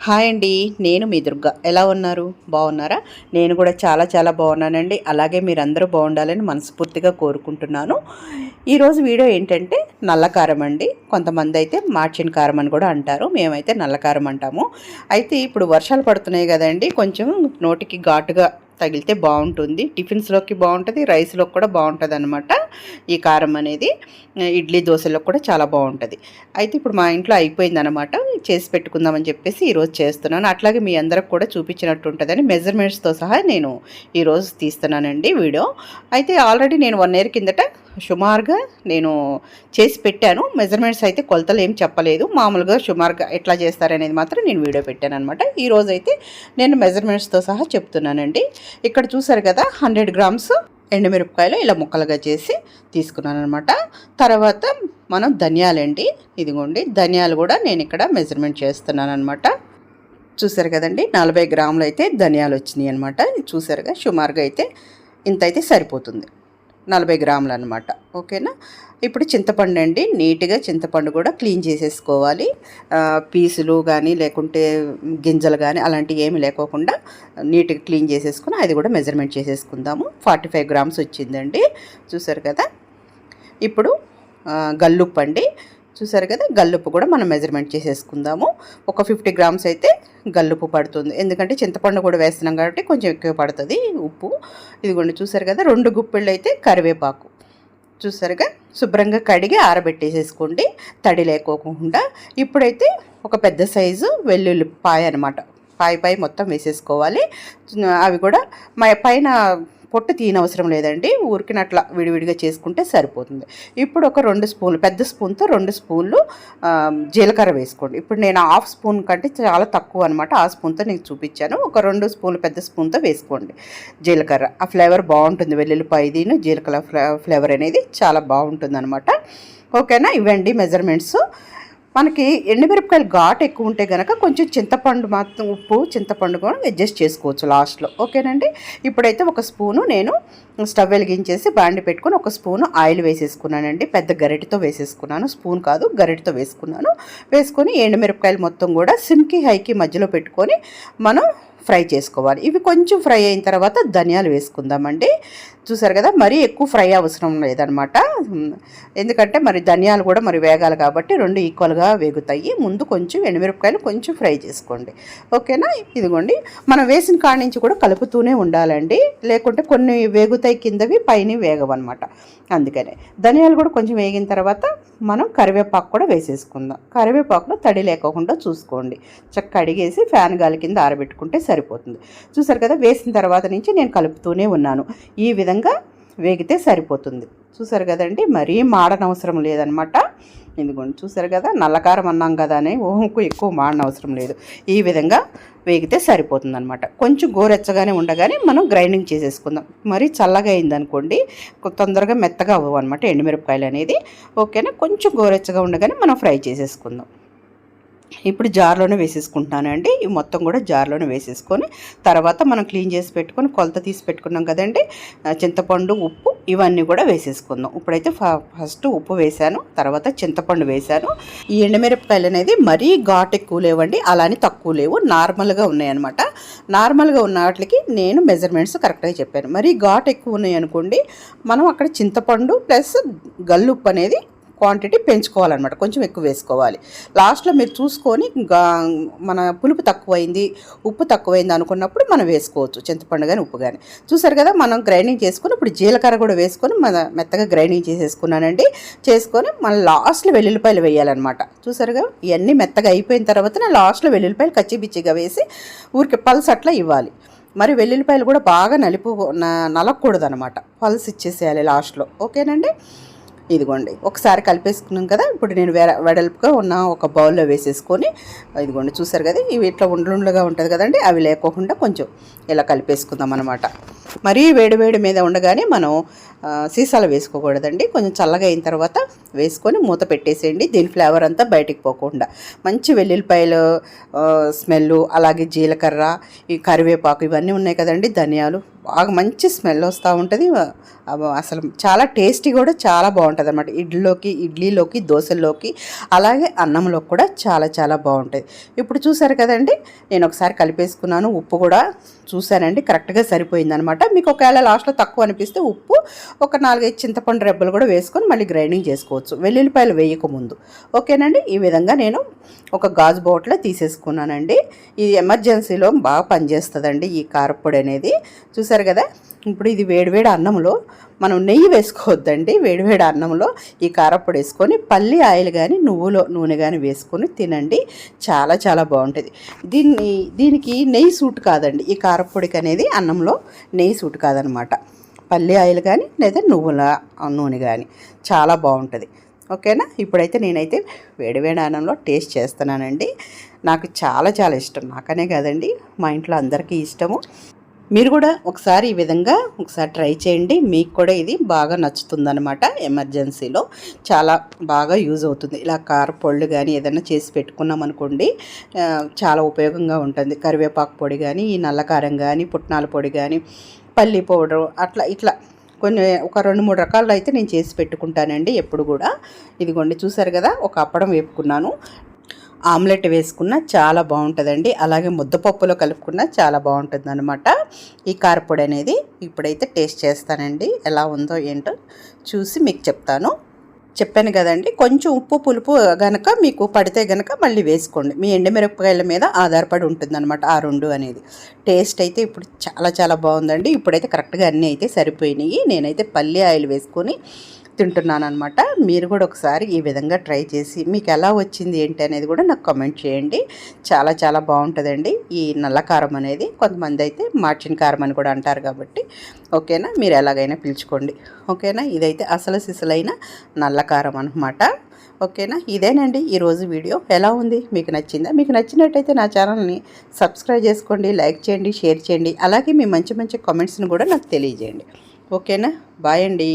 Hi అండి. నేను మీ దుర్గ. ఎలా ఉన్నారు? బాగున్నారా? నేను కూడా చాలా చాలా బాగున్నానండి. అలాగే మీరందరూ బాగుండాలని మనస్ఫూర్తిగా కోరుకుంటున్నాను. ఈరోజు వీడియో ఏంటంటే నల్ల కారం అండి. కొంతమంది అయితే మార్చిన కారం అని కూడా అంటారు. మేమైతే నల్ల కారం అంటాము. అయితే ఇప్పుడు వర్షాలు పడుతున్నాయి కదండి, కొంచెం నోటికి ఘాటుగా తగిలితే బాగుంటుంది. టిఫిన్స్లోకి బాగుంటుంది, రైస్లోకి కూడా బాగుంటుంది అనమాట. ఈ కారం అనేది ఇడ్లీ దోశలకు కూడా చాలా బాగుంటుంది. అయితే ఇప్పుడు మా ఇంట్లో అయిపోయిందనమాట, చేసి పెట్టుకుందామని చెప్పేసి ఈరోజు చేస్తున్నాను. అట్లాగే మీ అందరికి కూడా చూపించినట్టు ఉంటుందని మెజర్మెంట్స్తో సహా నేను ఈరోజు తీస్తున్నానండి వీడియో. అయితే ఆల్రెడీ నేను 1 ఇయర్ కిందట సుమారుగా నేను చేసి పెట్టాను. మెజర్మెంట్స్ అయితే కొలతలు ఏం చెప్పలేదు, మామూలుగా సుమారుగా ఎట్లా చేస్తారనేది మాత్రం నేను వీడియో పెట్టాను అనమాట. ఈరోజు అయితే నేను మెజర్మెంట్స్తో సహా చెప్తున్నానండి. ఇక్కడ చూసారు కదా, 100 గ్రామ్స్ ఎండుమిరపకాయలు ఇలా ముక్కలుగా చేసి తీసుకున్నాను అనమాట. తర్వాత మనం ధనియాలండి, ఇదిగోండి ధనియాలు కూడా నేను ఇక్కడ మెజర్మెంట్ చేస్తున్నాను అనమాట. చూసారు కదండి, 40 గ్రాములు అయితే ధనియాలు వచ్చినాయి అనమాట. చూసారుగా, సుమారుగా అయితే ఇంత అయితే సరిపోతుంది, 40 గ్రాములు అనమాట. ఓకేనా. ఇప్పుడు చింతపండు అండి, నీట్గా చింతపండు కూడా క్లీన్ చేసేసుకోవాలి. పీసులు కానీ లేకుంటే గింజలు కానీ అలాంటివి ఏమి లేకోకుండా నీట్గా క్లీన్ చేసేసుకుని అది కూడా మెజర్మెంట్ చేసేసుకుందాము. 45 గ్రామ్స్ వచ్చిందండి. చూసారు కదా. ఇప్పుడు గల్లుప్పు అండి, చూసారు కదా, గల్లుప్పు కూడా మనం మెజర్మెంట్ చేసేసుకుందాము. ఒక 50 గ్రామ్స్ అయితే గల్లుప్పు పడుతుంది, ఎందుకంటే చింతపండు కూడా వేస్తున్నాం కాబట్టి కొంచెం ఎక్కువ పడుతుంది ఉప్పు. ఇదిగోండి చూసారు కదా, 2 గుప్పిళ్ళు అయితే కరివేపాకు. చూసారుగా, శుభ్రంగా కడిగి ఆరబెట్టేసేసుకోండి తడి లేకోకుండా. ఇప్పుడైతే ఒక పెద్ద సైజు వెల్లుల్లిపాయ అనమాట, పాయ మొత్తం వేసేసుకోవాలి. అవి కూడా పైన పొట్టు తీయనవసరం లేదండి, ఊరికినట్లా విడివిడిగా చేసుకుంటే సరిపోతుంది. ఇప్పుడు ఒక 2 స్పూన్లు, పెద్ద స్పూన్తో 2 స్పూన్లు జీలకర్ర వేసుకోండి. ఇప్పుడు నేను 1/2 స్పూన్ కంటే చాలా తక్కువ అనమాట, ఆ స్పూన్తో నేను చూపించాను. ఒక 2 స్పూన్లు పెద్ద స్పూన్తో వేసుకోండి జీలకర్ర. ఆ ఫ్లేవర్ బాగుంటుంది, వెల్లుల్లిపాయదిను జీలకర్ర ఫ్లేవర్ అనేది చాలా బాగుంటుంది అనమాట. ఓకేనా. ఇవ్వండి మెజర్మెంట్స్. మనకి ఎండుమిరపకాయలు ఘాటు ఎక్కువ ఉంటే కనుక కొంచెం చింతపండు మాత్రం, ఉప్పు చింతపండు కూడా అడ్జస్ట్ చేసుకోవచ్చు లాస్ట్లో. ఓకేనండి. ఇప్పుడైతే ఒక స్పూను నేను స్టవ్ వెలిగించేసి బాండి పెట్టుకొని ఒక స్పూను ఆయిల్ వేసేసుకున్నానండి. పెద్ద గరిటెతో వేసేసుకున్నాను, స్పూన్ కాదు గరిటెతో వేసుకున్నాను. వేసుకొని ఎండుమిరపకాయలు మొత్తం కూడా సిమ్కి హైకి మధ్యలో పెట్టుకొని మనం ఫ్రై చేసుకోవాలి. ఇవి కొంచెం ఫ్రై అయిన తర్వాత ధనియాలు వేసుకుందామండి. చూసారు కదా, మరీ ఎక్కువ ఫ్రై అవసరం లేదనమాట, ఎందుకంటే మరి ధనియాలు కూడా మరి వేగాలి కాబట్టి 2 ఈక్వల్గా వేగుతాయి. ముందు కొంచెం ఎండుమిరపకాయలు కొంచెం ఫ్రై చేసుకోండి. ఓకేనా. ఇదిగోండి, మనం వేసిన కాడి నుంచి కూడా కలుపుతూనే ఉండాలండి, లేకుంటే కొన్ని వేగుతాయి కిందవి, పైన వేగవన్నమాట. అందుకనే ధనియాలు కూడా కొంచెం వేగిన తర్వాత మనం కరివేపాకు కూడా వేసేసుకుందాం. కరివేపాకులో తడి లేకుండా చూసుకోండి, చక్కగా కడిగేసి ఫ్యాన్ గాలి కింద ఆరబెట్టుకుంటే సరిపోతుంది. చూసారు కదా, వేసిన తర్వాత నుంచి నేను కలుపుతూనే ఉన్నాను. ఈ విధంగా వేగితే సరిపోతుంది. చూసారు కదండి, మరీ మాడనవసరం లేదనమాట. ఇదిగోండి చూసారు కదా, నల్లకారం అన్నాం కదా అని ఓహంకు ఎక్కువ మాడనవసరం లేదు. ఈ విధంగా వేగితే సరిపోతుంది అనమాట. కొంచెం గోరెచ్చగానే ఉండగానే మనం గ్రైండింగ్ చేసేసుకుందాం. మరీ చల్లగా అయిందనుకోండి తొందరగా మెత్తగా అవ్వవు అనమాట ఎండుమిరపకాయలు అనేది. ఓకేనా. కొంచెం గోరెచ్చగా ఉండగానే మనం ఫ్రై చేసేసుకుందాం. ఇప్పుడు జార్లోనే వేసేసుకుంటున్నానండి. ఇవి మొత్తం కూడా జార్లోనే వేసేసుకొని తర్వాత మనం క్లీన్ చేసి పెట్టుకొని కొలత తీసి పెట్టుకున్నాం కదండి, చింతపండు, ఉప్పు ఇవన్నీ కూడా వేసేసుకుందాం. ఇప్పుడైతే ఫస్ట్ ఉప్పు వేసాను, తర్వాత చింతపండు వేసాను. ఈ ఎండుమిరపకాయలు అనేది మరీ ఘాటు ఎక్కువ లేవండి, అలానే తక్కువ లేవు, నార్మల్గా ఉన్నాయన్నమాట. నార్మల్గా ఉన్న వాటికి నేను మెజర్మెంట్స్ కరెక్ట్గా చెప్పాను. మరీ ఘాటు ఎక్కువ ఉన్నాయి అనుకోండి, మనం అక్కడ చింతపండు ప్లస్ గల్లుప్పు అనేది క్వాంటిటీ పెంచుకోవాలన్నమాట, కొంచెం ఎక్కువ వేసుకోవాలి. లాస్ట్లో మీరు చూసుకొని మన పులుపు తక్కువైంది, ఉప్పు తక్కువైంది అనుకున్నప్పుడు మనం వేసుకోవచ్చు చింతపండు కానీ ఉప్పు కానీ. చూసారు కదా, మనం గ్రైండింగ్ చేసుకుని ఇప్పుడు జీలకర్ర కూడా వేసుకొని మెత్తగా గ్రైండింగ్ చేసేసుకున్నానండి. చేసుకొని మనం లాస్ట్లో వెల్లుల్లిపాయలు వేయాలన్నమాట. చూసారుగా, ఇవన్నీ మెత్తగా అయిపోయిన తర్వాత లాస్ట్లో వెల్లుల్లిపాయలు కచ్చిపిచ్చిగా వేసి ఊరికి పల్స్ అట్లా ఇవ్వాలి. మరి వెల్లుల్లిపాయలు కూడా బాగా నలగకూడదు అనమాట, పల్స్ ఇచ్చేసేయాలి లాస్ట్లో. ఓకేనండి. ఇదిగోండి, ఒకసారి కలిపేసుకున్నాం కదా. ఇప్పుడు నేను వెడల్పుగా ఉన్న ఒక బౌల్లో వేసేసుకొని, ఇదిగోండి చూసారు కదా, ఇవి ఇట్లా ఉండ్లుండ్లుగా ఉంటుంది కదండి, అవి లేకోకుండా కొంచెం ఇలా కలిపేసుకుందాం అనమాట. మరీ వేడి మీద ఉండగానే మనం సీసాలు వేసుకోకూడదండి, కొంచెం చల్లగా అయిన తర్వాత వేసుకొని మూత పెట్టేసేయండి, దీని ఫ్లేవర్ అంతా బయటికి పోకుండా. మంచి వెల్లుల్లిపాయలు స్మెల్, అలాగే జీలకర్ర, ఈ కరివేపాకు ఇవన్నీ ఉన్నాయి కదండి, ధనియాలు, బాగా మంచి స్మెల్ వస్తూ ఉంటుంది. అసలు చాలా టేస్టీ కూడా చాలా బాగుంటుంది అనమాట. ఇడ్లీలోకి దోశల్లోకి అలాగే అన్నంలోకి కూడా చాలా చాలా బాగుంటుంది. ఇప్పుడు చూసారు కదండి, నేను ఒకసారి కలిపేసుకున్నాను. ఉప్పు కూడా చూసానండి, కరెక్ట్గా సరిపోయిందనమాట. మీకు ఒకవేళ లాస్ట్లో తక్కువ అనిపిస్తే ఉప్పు ఒక 4-5 చింతపండు రెబ్బలు కూడా వేసుకొని మళ్ళీ గ్రైండింగ్ చేసుకోవచ్చు, వెల్లుల్లిపాయలు వేయకముందు. ఓకేనండి, ఈ విధంగా నేను ఒక గాజు బౌట్లో తీసేసుకున్నానండి. ఇది ఎమర్జెన్సీలో బాగా పనిచేస్తుందండి ఈ కారపొడి అనేది. చూసారు కదా, ఇప్పుడు ఇది వేడివేడి అన్నంలో మనం నెయ్యి వేసుకోవద్దండి. వేడివేడి అన్నంలో ఈ కారపొడి వేసుకొని పల్లి ఆయిల్ కానీ నువ్వుల నూనె కానీ వేసుకొని తినండి, చాలా చాలా బాగుంటుంది. దీనికి నెయ్యి సూట్ కాదండి, ఈ కారపొడికి అనేది అన్నంలో నెయ్యి సూట్ కాదనమాట. పల్లి ఆయిల్ కానీ లేదా నువ్వుల నూనె కానీ చాలా బాగుంటుంది. ఓకేనా, ఇప్పుడైతే నేనైతే వేడివేడి అన్నంలో టేస్ట్ చేస్తున్నానండి. నాకు చాలా చాలా ఇష్టం, నాకనే కాదండి మా ఇంట్లో అందరికీ ఇష్టము. మీరు కూడా ఒకసారి ఈ విధంగా ఒకసారి ట్రై చేయండి, మీకు కూడా ఇది బాగా నచ్చుతుందనమాట. ఎమర్జెన్సీలో చాలా బాగా యూజ్ అవుతుంది. ఇలా కారపొళ్ళు కానీ ఏదైనా చేసి పెట్టుకున్నాం అనుకోండి, చాలా ఉపయోగంగా ఉంటుంది. కరివేపాకు పొడి కానీ, ఈ నల్లకారం కానీ, పుట్నాల పొడి కానీ, పల్లి పౌడరు ఇట్లా కొన్ని ఒక 2-3 రకాలు అయితే నేను చేసి పెట్టుకుంటానండి ఎప్పుడు కూడా. ఇదిగోండి చూసారు కదా, ఒక అప్పడం వేపుకున్నాను, ఆమ్లెట్ వేసుకున్న చాలా బాగుంటుందండి. అలాగే ముద్దపప్పులో కలుపుకున్న చాలా బాగుంటుంది అనమాట ఈ కారపొడి అనేది. ఇప్పుడైతే టేస్ట్ చేస్తానండి, ఎలా ఉందో ఏంటో చూసి మీకు చెప్తాను. చెప్పాను కదండి, కొంచెం ఉప్పు పులుపు గనక మీకు పడితే గనక మళ్ళీ వేసుకోండి. మీ ఎండుమిరపకాయల మీద ఆధారపడి ఉంటుందన్నమాట ఆ రెండు అనేది. టేస్ట్ అయితే ఇప్పుడు చాలా చాలా బాగుందండి. ఇప్పుడైతే కరెక్ట్గా అన్నీ అయితే సరిపోయినాయి. నేనైతే పల్లి ఆయిల్ వేసుకొని తింటున్నాను అనమాట. మీరు కూడా ఒకసారి ఈ విధంగా ట్రై చేసి మీకు ఎలా వచ్చింది ఏంటి అనేది కూడా నాకు కామెంట్ చేయండి. చాలా చాలా బాగుంటుందండి ఈ నల్ల కారం అనేది. కొంతమంది అయితే మార్చిన కారం అని కూడా అంటారు కాబట్టి ఓకేనా, మీరు ఎలాగైనా పిలుచుకోండి. ఓకేనా, ఇదైతే అసలు సిసలైన నల్ల కారం అనమాట. ఓకేనా, ఇదేనండి ఈరోజు వీడియో. ఎలా ఉంది, మీకు నచ్చిందా? మీకు నచ్చినట్టయితే నా ఛానల్ని సబ్స్క్రైబ్ చేసుకోండి, లైక్ చేయండి, షేర్ చేయండి. అలాగే మీ మంచి మంచి కామెంట్స్ని కూడా నాకు తెలియజేయండి. ఓకేనా, బాయ్ అండి.